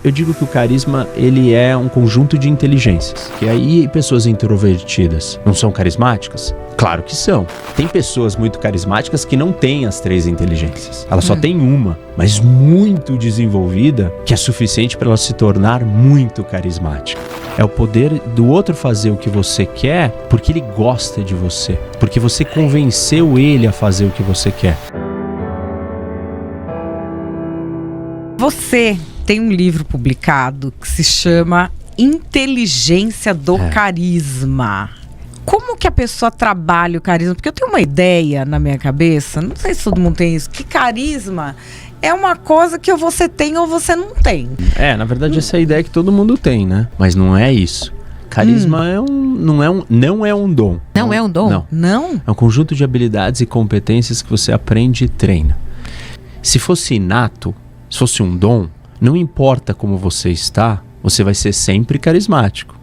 Eu digo que o carisma, ele é um conjunto de inteligências. E aí, pessoas introvertidas não são carismáticas? Claro que são. Tem pessoas muito carismáticas que não têm as 3 inteligências. Ela só tem uma, mas muito desenvolvida, que é suficiente para ela se tornar muito carismática. É o poder do outro fazer o que você quer porque ele gosta de você. Porque você convenceu ele a fazer o que você quer. Você tem um livro publicado que se chama Inteligência do Carisma. Como que a pessoa trabalha o carisma? Porque eu tenho uma ideia na minha cabeça, não sei se todo mundo tem isso, que carisma é uma coisa que ou você tem ou você não tem. Na verdade essa é a ideia que todo mundo tem, né? Mas não é isso. Carisma não é um dom. Não é um dom? Não? É um conjunto de habilidades e competências que você aprende e treina. Se fosse inato, se fosse um dom, não importa como você está, você vai ser sempre carismático.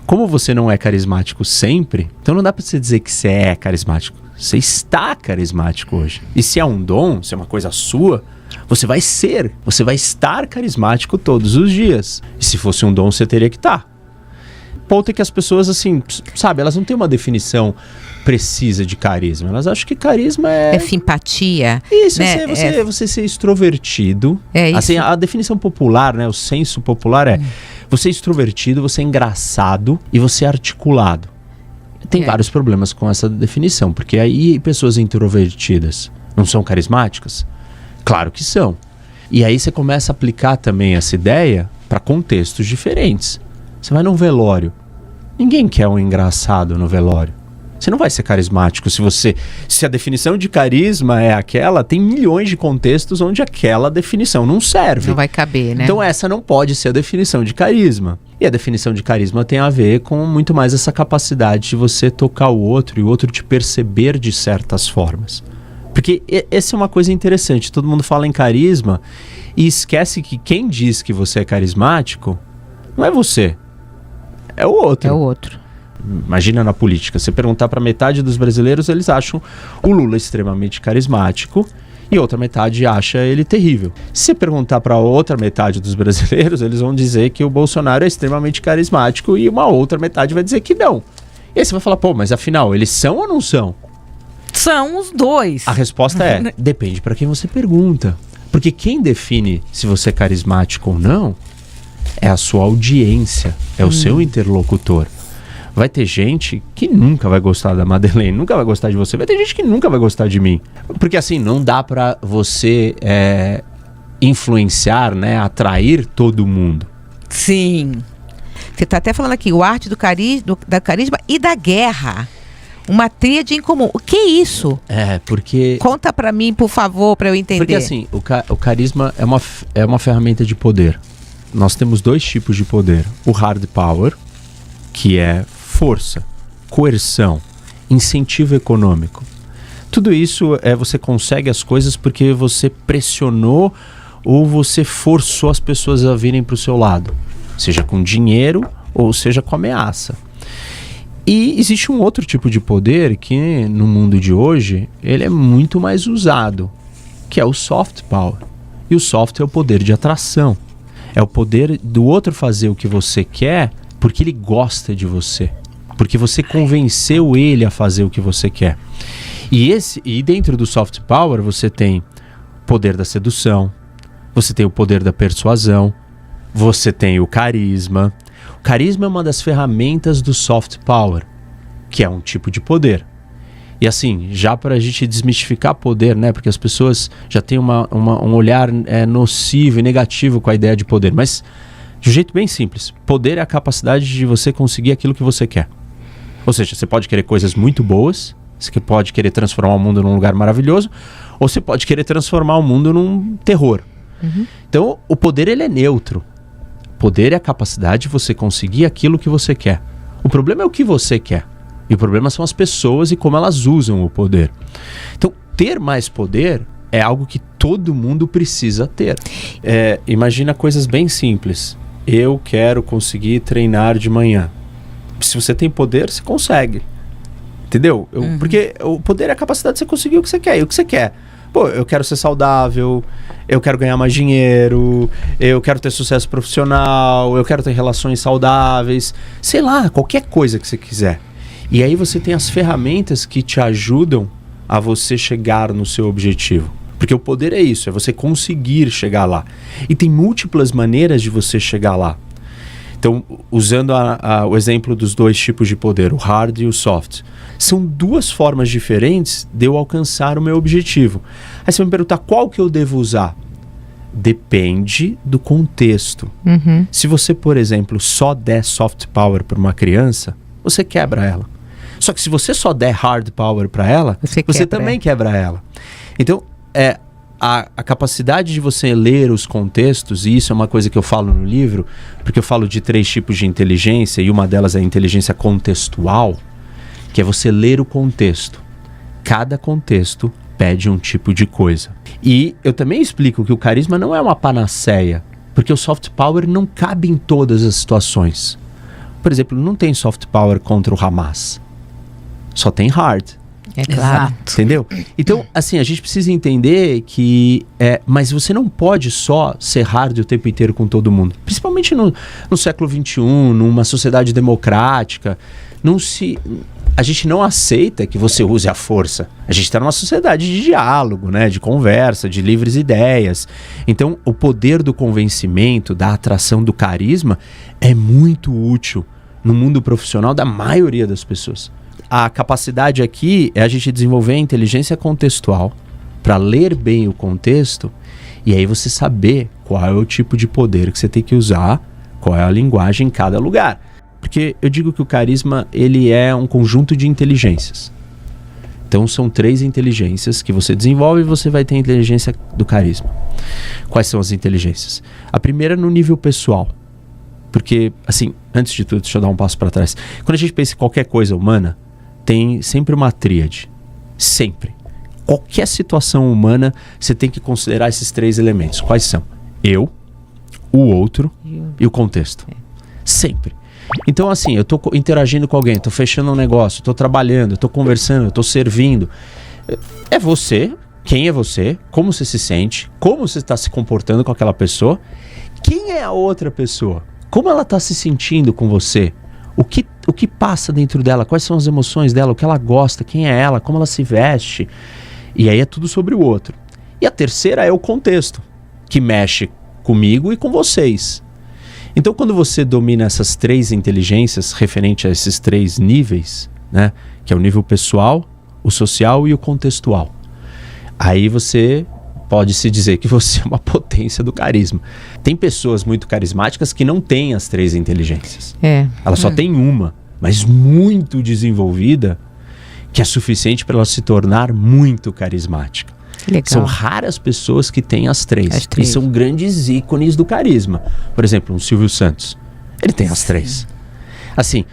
Como você não é carismático sempre, então não dá pra você dizer que você é carismático. Você está carismático hoje. E se é um dom, se é uma coisa sua, você vai estar carismático todos os dias. E se fosse um dom, você teria que estar. O ponto é que as pessoas, assim, sabe, elas não têm uma definição precisa de carisma. Elas acham que carisma é simpatia. Isso, né? Você ser extrovertido. É isso. Assim, a definição popular, né, o senso popular é você é extrovertido, você é engraçado e você é articulado. Tem vários problemas com essa definição, porque aí pessoas introvertidas não são carismáticas? Claro que são. E aí você começa a aplicar também essa ideia para contextos diferentes. Você vai num velório. Ninguém quer um engraçado no velório. Você não vai ser carismático se a definição de carisma é aquela, tem milhões de contextos onde aquela definição não serve. Não vai caber, né? Então essa não pode ser a definição de carisma. E a definição de carisma tem a ver com muito mais essa capacidade de você tocar o outro e o outro te perceber de certas formas. Porque essa é uma coisa interessante, todo mundo fala em carisma e esquece que quem diz que você é carismático não é você, é o outro. É o outro. Imagina na política, você perguntar para metade dos brasileiros, eles acham o Lula extremamente carismático e outra metade acha ele terrível. Se você perguntar para outra metade dos brasileiros, eles vão dizer que o Bolsonaro é extremamente carismático e uma outra metade vai dizer que não. E aí você vai falar, pô, mas afinal, eles são ou não são? São os dois. A resposta é, depende para quem você pergunta. Porque quem define se você é carismático ou não é a sua audiência, é o seu interlocutor. Vai ter gente que nunca vai gostar da Madeleine, nunca vai gostar de você. Vai ter gente que nunca vai gostar de mim. Porque assim, não dá pra você influenciar, né, atrair todo mundo. Sim. Você tá até falando aqui, o arte da carisma e da guerra. Uma tríade em comum. O que é isso? Porque... Conta pra mim, por favor, pra eu entender. Porque assim, o carisma é uma ferramenta de poder. Nós temos 2 tipos de poder. O hard power, que é força, coerção, incentivo econômico. Tudo isso você consegue as coisas porque você pressionou ou você forçou as pessoas a virem para o seu lado, seja com dinheiro ou seja com ameaça. E existe um outro tipo de poder que no mundo de hoje ele é muito mais usado, que é o soft power. E o soft é o poder de atração. É o poder do outro fazer o que você quer porque ele gosta de você. Porque você convenceu ele a fazer o que você quer. E dentro do soft power você tem o poder da sedução, você tem o poder da persuasão, você tem o carisma. O carisma é uma das ferramentas do soft power, que é um tipo de poder. E assim, já para a gente desmistificar poder, né? Porque as pessoas já têm um olhar nocivo e negativo com a ideia de poder. Mas de um jeito bem simples, poder é a capacidade de você conseguir aquilo que você quer. Ou seja, você pode querer coisas muito boas, você pode querer transformar o mundo num lugar maravilhoso, ou você pode querer transformar o mundo num terror. Então, o poder ele é neutro. Poder é a capacidade de você conseguir aquilo que você quer. O problema é o que você quer. E o problema são as pessoas e como elas usam o poder. Então, ter mais poder é algo que todo mundo precisa ter. Imagina coisas bem simples. Eu quero conseguir treinar de manhã. Se você tem poder, você consegue. Entendeu? Porque o poder é a capacidade de você conseguir o que você quer. E o que você quer? Pô, eu quero ser saudável, eu quero ganhar mais dinheiro, eu quero ter sucesso profissional, eu quero ter relações saudáveis, sei lá, qualquer coisa que você quiser. E aí você tem as ferramentas que te ajudam a você chegar no seu objetivo. Porque o poder é isso, é você conseguir chegar lá. E tem múltiplas maneiras de você chegar lá. Então, usando o exemplo dos dois tipos de poder, o hard e o soft, são duas formas diferentes de eu alcançar o meu objetivo. Aí você vai me perguntar, qual que eu devo usar? Depende do contexto. Se você, por exemplo, só der soft power para uma criança, você quebra ela. Só que se você só der hard power para ela, você também quebra ela. Então, a capacidade de você ler os contextos, e isso é uma coisa que eu falo no livro, porque eu falo de 3 tipos de inteligência, e uma delas é a inteligência contextual, que é você ler o contexto. Cada contexto pede um tipo de coisa. E eu também explico que o carisma não é uma panaceia, porque o soft power não cabe em todas as situações. Por exemplo, não tem soft power contra o Hamas. Só tem hard. É claro. Entendeu? Então, assim, a gente precisa entender que... mas você não pode só ser hard o tempo inteiro com todo mundo. Principalmente no século XXI, numa sociedade democrática. A gente não aceita que você use a força. A gente está numa sociedade de diálogo, né? De conversa, de livres ideias. Então, o poder do convencimento, da atração, do carisma é muito útil no mundo profissional da maioria das pessoas. A capacidade aqui é a gente desenvolver a inteligência contextual para ler bem o contexto e aí você saber qual é o tipo de poder que você tem que usar, qual é a linguagem em cada lugar. Porque eu digo que o carisma, ele é um conjunto de inteligências. Então são 3 inteligências que você desenvolve e você vai ter a inteligência do carisma. Quais são as inteligências? A primeira no nível pessoal. Porque, assim, antes de tudo, deixa eu dar um passo para trás. Quando a gente pensa em qualquer coisa humana, tem sempre uma tríade. Sempre. Qualquer situação humana, você tem que considerar esses 3 elementos. Quais são? Eu, o outro e o contexto. Sempre. Então, assim, eu estou interagindo com alguém, estou fechando um negócio, estou trabalhando, estou conversando, estou servindo. É você, quem é você, como você se sente, como você está se comportando com aquela pessoa, quem é a outra pessoa, como ela está se sentindo com você, o que passa dentro dela, quais são as emoções dela, o que ela gosta, quem é ela, como ela se veste. E aí é tudo sobre o outro. E a terceira é o contexto, que mexe comigo e com vocês. Então, quando você domina essas 3 inteligências referente a esses 3 níveis, né, que é o nível pessoal, o social e o contextual, aí você pode se dizer que você é uma potência do carisma. Tem pessoas muito carismáticas que não têm as 3 inteligências. Ela só tem uma, mas muito desenvolvida, que é suficiente para ela se tornar muito carismática. Legal. São raras pessoas que têm as 3. E são grandes ícones do carisma. Por exemplo, um Silvio Santos. Ele tem as 3. Assim,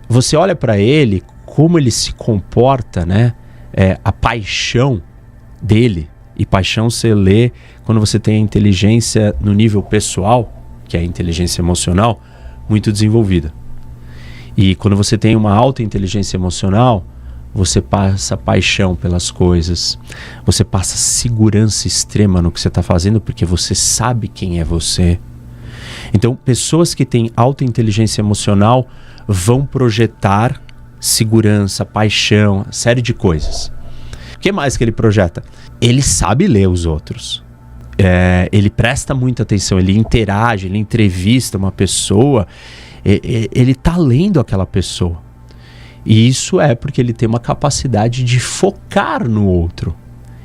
você olha para ele, como ele se comporta, né? A paixão dele. E paixão você lê quando você tem a inteligência no nível pessoal, que é a inteligência emocional, muito desenvolvida. E quando você tem uma alta inteligência emocional, você passa paixão pelas coisas, você passa segurança extrema no que você está fazendo, porque você sabe quem é você. Então, pessoas que têm alta inteligência emocional vão projetar segurança, paixão, série de coisas. O que mais que ele projeta? Ele sabe ler os outros. Ele presta muita atenção, ele interage, ele entrevista uma pessoa, ele está lendo aquela pessoa. E isso é porque ele tem uma capacidade de focar no outro.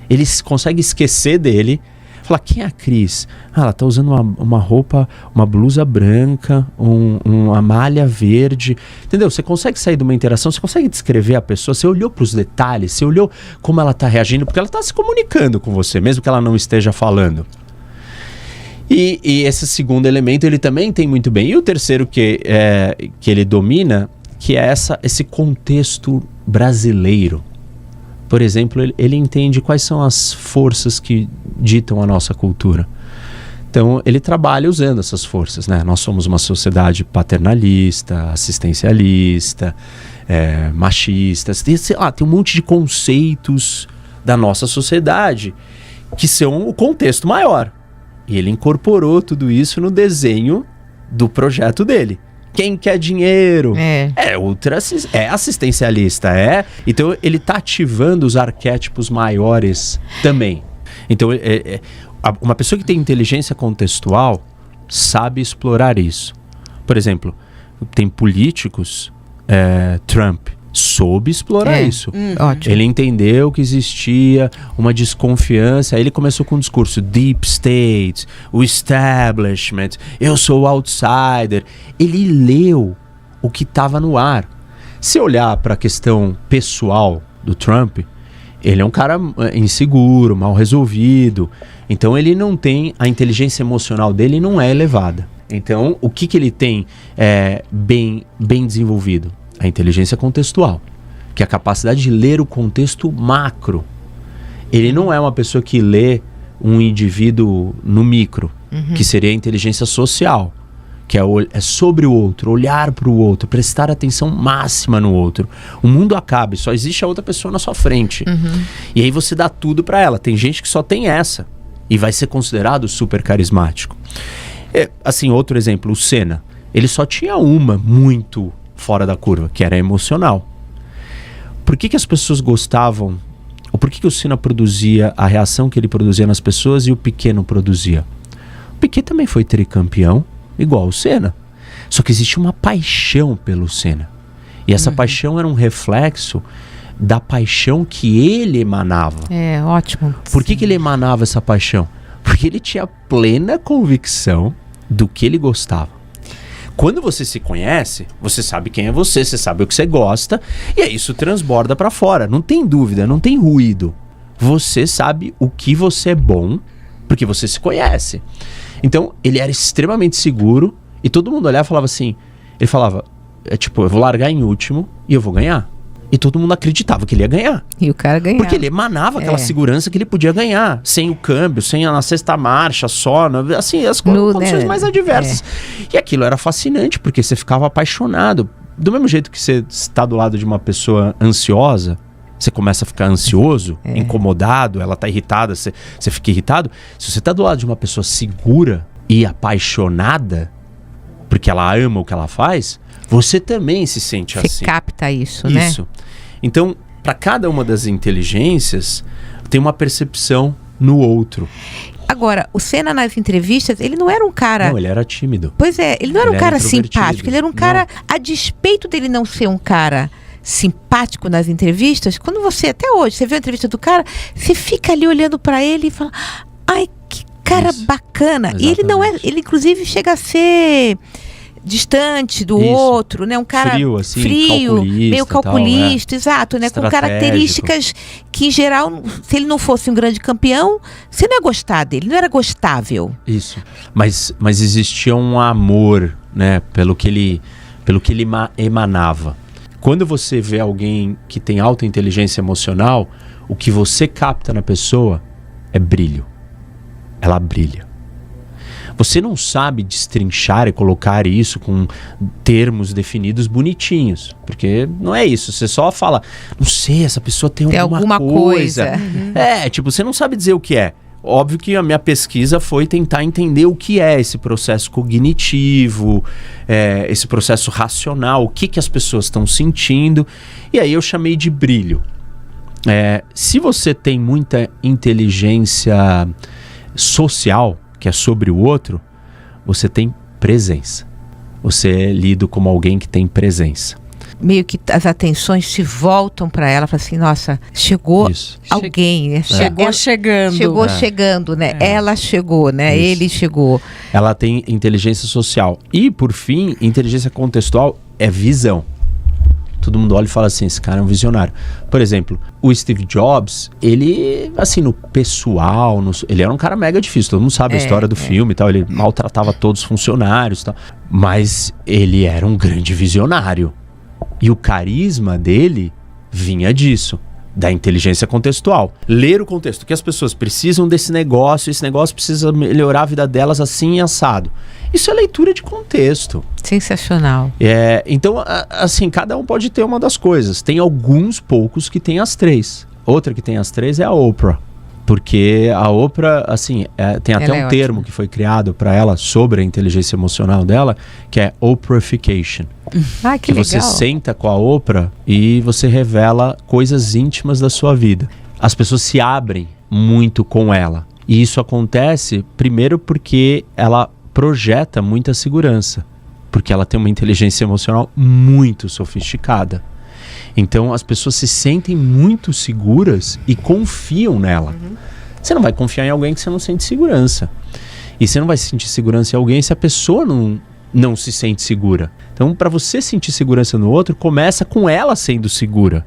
Ele consegue esquecer dele, falar, quem é a Cris? Ela está usando uma roupa, uma blusa branca, uma malha verde. Entendeu? Você consegue sair de uma interação, você consegue descrever a pessoa, você olhou para os detalhes, você olhou como ela está reagindo, porque ela está se comunicando com você, mesmo que ela não esteja falando. E esse segundo elemento ele também tem muito bem. E o terceiro que ele domina, que é esse contexto brasileiro. Por exemplo, ele entende quais são as forças que ditam a nossa cultura. Então, ele trabalha usando essas forças, né? Nós somos uma sociedade paternalista, assistencialista, machista, tem um monte de conceitos da nossa sociedade, que são o contexto maior. E ele incorporou tudo isso no desenho do projeto dele. Quem quer dinheiro é assistencialista, Então ele está ativando os arquétipos maiores também. Então uma pessoa que tem inteligência contextual sabe explorar isso. Por exemplo, tem políticos, Trump soube explorar isso. Ótimo. Ele entendeu que existia uma desconfiança, aí ele começou com um discurso Deep State, o establishment, eu sou o outsider. Ele leu o que estava no ar. Se olhar para a questão pessoal do Trump, ele é um cara inseguro, mal resolvido, então ele não tem, a inteligência emocional dele não é elevada. Então o que ele tem bem desenvolvido? A inteligência contextual, que é a capacidade de ler o contexto macro. Ele não é uma pessoa que lê um indivíduo no micro, que seria a inteligência social, que é sobre o outro, olhar para o outro, prestar atenção máxima no outro. O mundo acaba e só existe a outra pessoa na sua frente. E aí você dá tudo para ela. Tem gente que só tem essa e vai ser considerado super carismático. Assim, outro exemplo, o Senna. Ele só tinha uma muito fora da curva, que era emocional. Por que as pessoas gostavam, ou por que o Senna produzia a reação que ele produzia nas pessoas e o Piquet não produzia? O Piquet também foi tricampeão, igual o Senna. Só que existia uma paixão pelo Senna. E essa paixão era um reflexo da paixão que ele emanava. Ótimo. Por que ele emanava essa paixão? Porque ele tinha plena convicção do que ele gostava. Quando você se conhece, você sabe quem é você sabe o que você gosta, e aí isso transborda pra fora. Não tem dúvida, não tem ruído. Você sabe o que você é bom, porque você se conhece. Então, ele era extremamente seguro, e todo mundo olhava e falava assim, ele falava, eu vou largar em último e eu vou ganhar. E todo mundo acreditava que ele ia ganhar. E o cara ganhava. Porque ele emanava aquela segurança que ele podia ganhar. Sem o câmbio, sem na sexta marcha, só. Assim, as condições mais adversas. E aquilo era fascinante, porque você ficava apaixonado. Do mesmo jeito que você está do lado de uma pessoa ansiosa, você começa a ficar ansioso, incomodado, ela está irritada, você fica irritado. Se você está do lado de uma pessoa segura e apaixonada, porque ela ama o que ela faz, você também se sente assim. Você capta isso, né? Isso. Então, para cada uma das inteligências, tem uma percepção no outro. Agora, o Senna nas entrevistas, ele não era um cara... Não, ele era tímido. Pois é, ele não era um cara simpático, ele era um cara... Não. A despeito dele não ser um cara simpático nas entrevistas, quando você, até hoje, você vê a entrevista do cara, você fica ali olhando para ele e fala, ai, que cara bacana. Exatamente. E ele não é... Ele, inclusive, chega a ser... distante do outro, né? Um cara frio, assim, meio calculista, exato, né? Com características que, em geral, se ele não fosse um grande campeão, você não ia gostar dele, não era gostável. Isso. Mas existia um amor, né? Pelo que ele emanava. Quando você vê alguém que tem alta inteligência emocional, o que você capta na pessoa é brilho. Ela brilha. Você não sabe destrinchar e colocar isso com termos definidos bonitinhos. Porque não é isso. Você só fala, não sei, essa pessoa tem alguma coisa. Você não sabe dizer o que é. Óbvio que a minha pesquisa foi tentar entender o que é esse processo cognitivo, esse processo racional, o que as pessoas estão sentindo. E aí eu chamei de brilho. Se você tem muita inteligência social, que é sobre o outro, você tem presença. Você é lido como alguém que tem presença. Meio que as atenções se voltam para ela, fala assim, nossa, chegou alguém, né? Chegou chegando. Chegou chegando, né? Ela chegou, né? Isso. Ele chegou. Ela tem inteligência social. E, por fim, inteligência contextual é visão. Todo mundo olha e fala assim, esse cara é um visionário. Por exemplo, o Steve Jobs, ele, assim, no pessoal, ele era um cara mega difícil. Todo mundo sabe a história do filme e tal. Ele maltratava todos os funcionários e tal. Mas ele era um grande visionário. E o carisma dele vinha disso, da inteligência contextual. Ler o contexto, que as pessoas precisam desse negócio, esse negócio precisa melhorar a vida delas assim e assado. Isso é leitura de contexto. Sensacional. Então, assim, cada um pode ter uma das coisas. Tem alguns poucos que têm as três. Outra que tem as 3 é a Oprah. Porque a Oprah, assim, tem até um termo que foi criado para ela sobre a inteligência emocional dela, que é Oprahfication. Que legal. Você senta com a Oprah e você revela coisas íntimas da sua vida. As pessoas se abrem muito com ela. E isso acontece, primeiro, porque ela projeta muita segurança. Porque ela tem uma inteligência emocional muito sofisticada. Então as pessoas se sentem muito seguras e confiam nela. Você não vai confiar em alguém que você não sente segurança. E você não vai sentir segurança em alguém se a pessoa não se sente segura. Então, para você sentir segurança no outro, começa com ela sendo segura.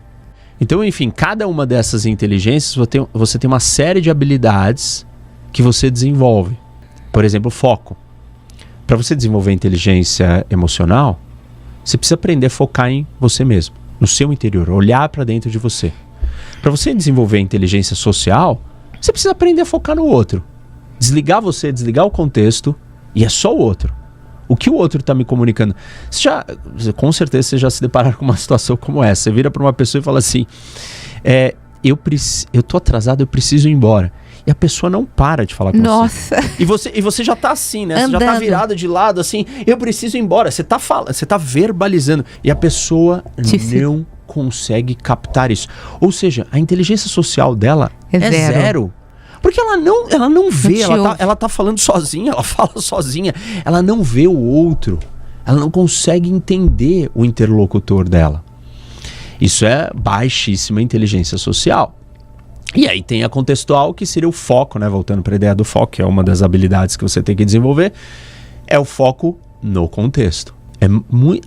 Então, enfim, cada uma dessas inteligências você tem uma série de habilidades que você desenvolve. Por exemplo, foco. Para você desenvolver inteligência emocional, você precisa aprender a focar em você mesmo, no seu interior, olhar para dentro de você. Para você desenvolver inteligência social, você precisa aprender a focar no outro. Desligar você, desligar o contexto, e é só o outro. O que o outro está me comunicando? Com certeza você já se depararam com uma situação como essa. Você vira para uma pessoa e fala assim, eu tô atrasado, eu preciso ir embora. E a pessoa não para de falar com você. E você já tá assim, né? Andando. Você já tá virado de lado, assim, eu preciso ir embora. Você tá verbalizando. E a pessoa não consegue captar isso. Ou seja, a inteligência social dela é zero. Porque ela não vê, ela tá falando sozinha, ela fala sozinha. Ela não vê o outro. Ela não consegue entender o interlocutor dela. Isso é baixíssima inteligência social. E aí tem a contextual, que seria o foco, né? Voltando para a ideia do foco, que é uma das habilidades que você tem que desenvolver, é o foco no contexto.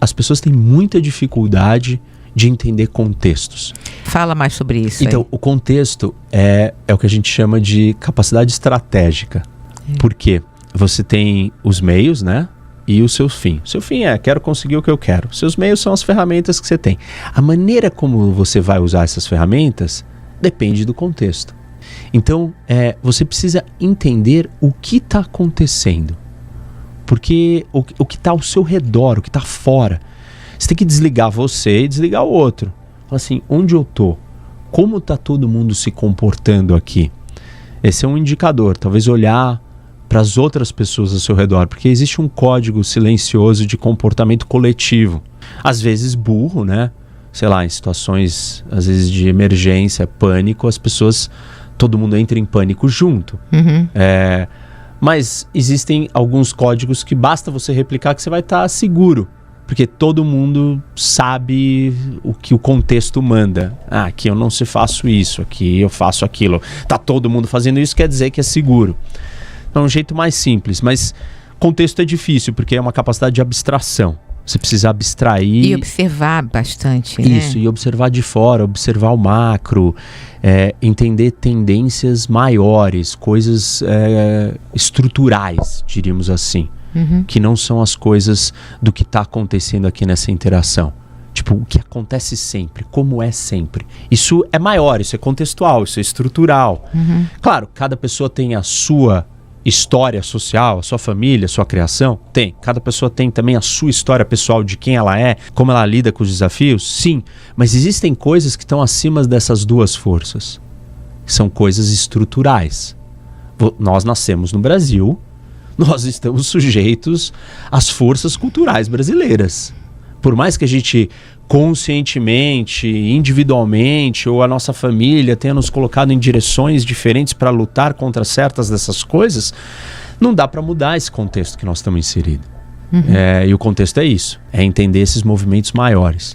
As pessoas têm muita dificuldade de entender contextos. Fala mais sobre isso. Então, aí. O contexto é o que a gente chama de capacidade estratégica. Por quê? Você tem os meios, né? E o seu fim. O seu fim quero conseguir o que eu quero. Os seus meios são as ferramentas que você tem. A maneira como você vai usar essas ferramentas depende do contexto. Então, você precisa entender o que está acontecendo. Porque o que está ao seu redor, o que está fora. Você tem que desligar você e desligar o outro. Fala assim, onde eu tô? Como está todo mundo se comportando aqui? Esse é um indicador. Talvez olhar para as outras pessoas ao seu redor. Porque existe um código silencioso de comportamento coletivo. Às vezes burro, né? Sei lá, em situações, às vezes, de emergência, pânico, todo mundo entra em pânico junto. Mas existem alguns códigos que basta você replicar que você vai estar seguro. Porque todo mundo sabe o que o contexto manda. Aqui eu não faço isso, aqui eu faço aquilo. Tá todo mundo fazendo isso, quer dizer que é seguro. É um jeito mais simples, mas contexto é difícil, porque é uma capacidade de abstração. Você precisa abstrair. E observar bastante, né? Isso, e observar de fora, observar o macro, entender tendências maiores, coisas estruturais, diríamos assim. Que não são as coisas do que está acontecendo aqui nessa interação. Tipo, o que acontece sempre, como é sempre. Isso é maior, isso é contextual, isso é estrutural. Claro, cada pessoa tem a sua história social, a sua família, a sua criação? Tem. Cada pessoa tem também a sua história pessoal de quem ela é, como ela lida com os desafios? Sim. Mas existem coisas que estão acima dessas duas forças. São coisas estruturais. Nós nascemos no Brasil, nós estamos sujeitos às forças culturais brasileiras. Por mais que a gente conscientemente, individualmente, ou a nossa família tenha nos colocado em direções diferentes para lutar contra certas dessas coisas, não dá para mudar esse contexto que nós estamos inseridos. E o contexto é isso, é entender esses movimentos maiores.